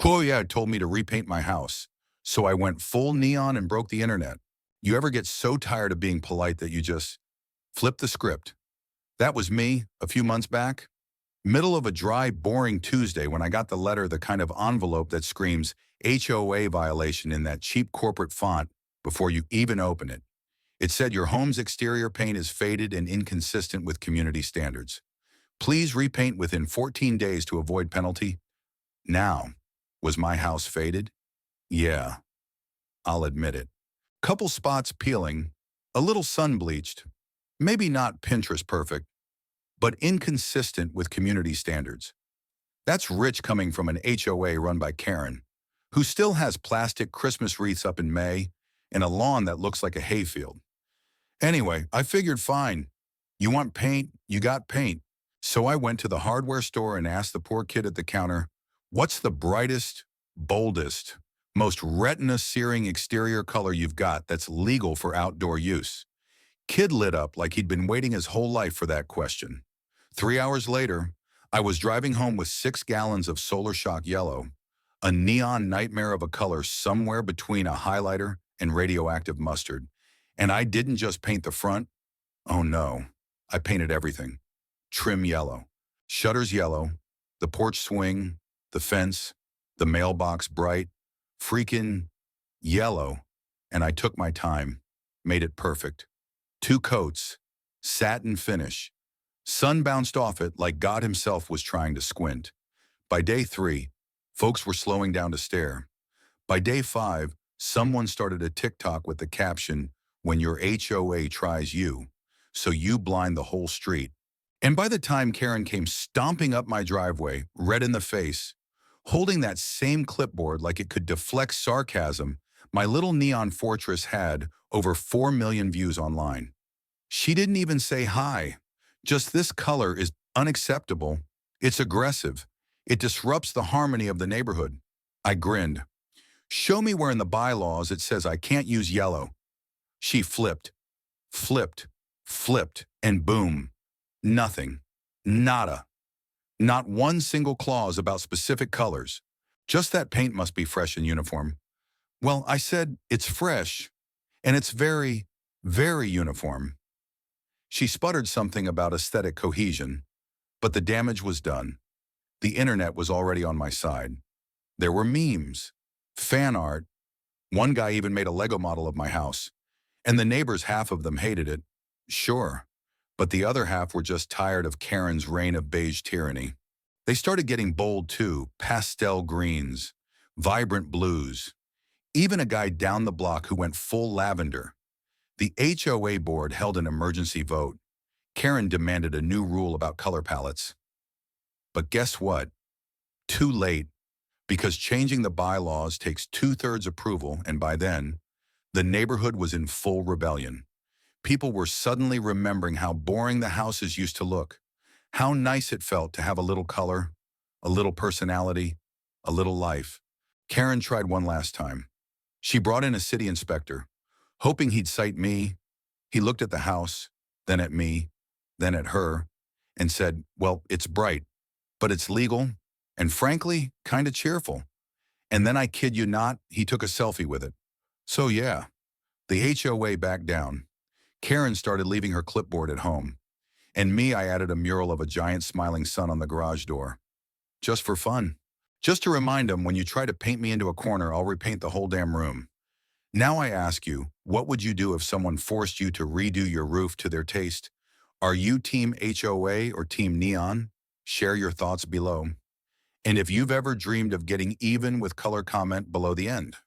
Quoya told me to repaint my house, so I went full neon and broke the internet. You ever get so tired of being polite that you just flip the script? That was me a few months back. Middle of a dry, boring Tuesday when I got the letter, the kind of envelope that screams HOA violation in that cheap corporate font before you even open it. It said your home's exterior paint is faded and inconsistent with community standards. Please repaint within 14 days to avoid penalty. Now, was my house faded? Yeah, I'll admit it. Couple spots peeling, a little sun bleached, maybe not Pinterest perfect, but inconsistent with community standards. That's rich coming from an HOA run by Karen, who still has plastic Christmas wreaths up in May and a lawn that looks like a hayfield. Anyway, I figured fine. You want paint? You got paint. So I went to the hardware store and asked the poor kid at the counter, what's the brightest, boldest, most retina-searing exterior color you've got that's legal for outdoor use? Kid lit up like he'd been waiting his whole life for that question. 3 hours later, I was driving home with 6 gallons of Solar Shock Yellow, a neon nightmare of a color somewhere between a highlighter and radioactive mustard. And I didn't just paint the front. Oh no, I painted everything. Trim yellow, shutters yellow, the porch swing, the fence, the mailbox bright, freaking yellow. And I took my time, made it perfect. 2 coats, satin finish. Sun bounced off it like God himself was trying to squint. By day 3, folks were slowing down to stare. By day 5, someone started a TikTok with the caption, when your HOA tries you, so you blind the whole street. And by the time Karen came stomping up my driveway, red in the face, holding that same clipboard like it could deflect sarcasm, my little neon fortress had over 4 million views online. She didn't even say hi. Just this color is unacceptable. It's aggressive. It disrupts the harmony of the neighborhood. I grinned. Show me where in the bylaws it says I can't use yellow. She flipped, flipped, and boom. Nothing. Nada. Not one single clause about specific colors. Just that paint must be fresh and uniform. Well, I said, it's fresh, and it's very, very uniform. She sputtered something about aesthetic cohesion, but the damage was done. The internet was already on my side. There were memes, fan art. One guy even made a Lego model of my house, and the neighbors, half of them hated it. Sure, but the other half were just tired of Karen's reign of beige tyranny. They started getting bold too, pastel greens, vibrant blues. Even a guy down the block who went full lavender. The HOA board held an emergency vote. Karen demanded a new rule about color palettes. But guess what? Too late, because changing the bylaws takes 2/3 approval, and by then, the neighborhood was in full rebellion. People were suddenly remembering how boring the houses used to look, how nice it felt to have a little color, a little personality, a little life. Karen tried one last time. She brought in a city inspector, hoping he'd cite me. He looked at the house, then at me, then at her, and said, well, it's bright, but it's legal, and frankly, kind of cheerful. And then I kid you not, he took a selfie with it. So yeah, the HOA backed down. Karen started leaving her clipboard at home. And me, I added a mural of a giant smiling sun on the garage door. Just for fun. Just to remind them, when you try to paint me into a corner, I'll repaint the whole damn room. Now I ask you, what would you do if someone forced you to redo your roof to their taste? Are you team HOA or team neon? Share your thoughts below. And if you've ever dreamed of getting even with color, comment below the end.